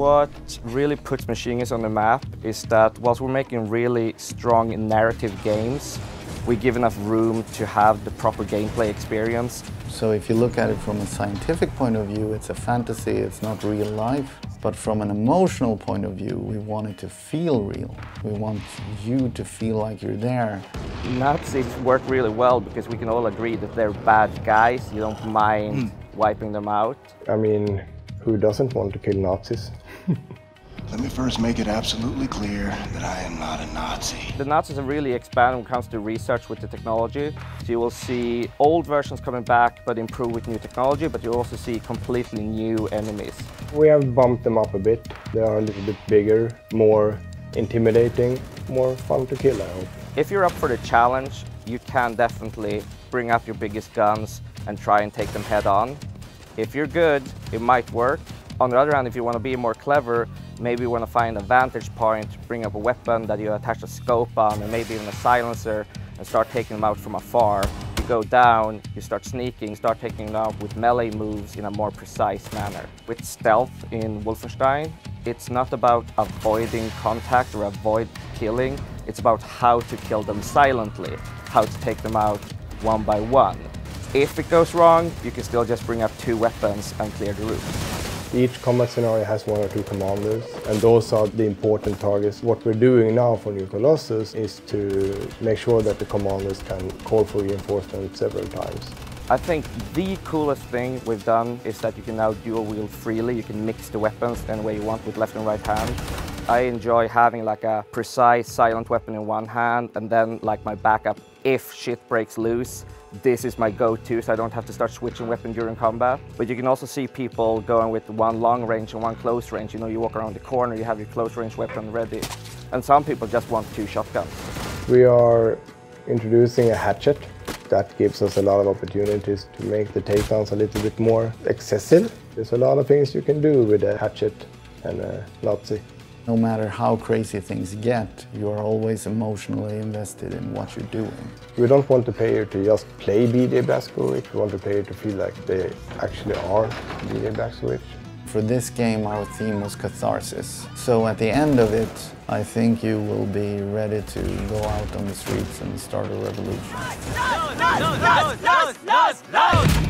What really puts MachineGames on the map is that whilst we're making really strong narrative games, we give enough room to have the proper gameplay experience. So if you look at it from a scientific point of view, it's a fantasy, it's not real life. But from an emotional point of view, we want it to feel real. We want you to feel like you're there. Nazis work really well because we can all agree that they're bad guys. You don't mind wiping them out. I mean, who doesn't want to kill Nazis? Let me first make it absolutely clear that I am not a Nazi. The Nazis have really expanded when it comes to research with the technology. So you will see old versions coming back but improved with new technology, but you also see completely new enemies. We have bumped them up a bit. They are a little bit bigger, more intimidating, more fun to kill, I hope. If you're up for the challenge, you can definitely bring up your biggest guns and try and take them head on. If you're good, it might work. On the other hand, if you want to be more clever, maybe you want to find a vantage point, bring up a weapon that you attach a scope on and maybe even a silencer and start taking them out from afar. You go down, you start sneaking, start taking them out with melee moves in a more precise manner. With stealth in Wolfenstein, it's not about avoiding contact or avoid killing, it's about how to kill them silently, how to take them out one by one. If it goes wrong, you can still just bring up 2 weapons and clear the room. Each combat scenario has 1 or 2 commanders, and those are the important targets. What we're doing now for New Colossus is to make sure that the commanders can call for reinforcement several times. I think the coolest thing we've done is that you can now dual wield freely. You can mix the weapons any way you want with left and right hand. I enjoy having like a precise silent weapon in one hand and then like my backup if shit breaks loose. This is my go-to, so I don't have to start switching weapon during combat. But you can also see people going with 1 long range and 1 close range. You know, you walk around the corner, you have your close range weapon ready. And some people just want 2 shotguns. We are introducing a hatchet. That gives us a lot of opportunities to make the takedowns a little bit more excessive. There's a lot of things you can do with a hatchet and a Nazi. No matter how crazy things get, you're always emotionally invested in what you're doing. We don't want the player to just play BJ Blazkowicz. We want the player to feel like they actually are BJ Blazkowicz. For this game, our theme was catharsis. So at the end of it, I think you will be ready to go out on the streets and start a revolution. No!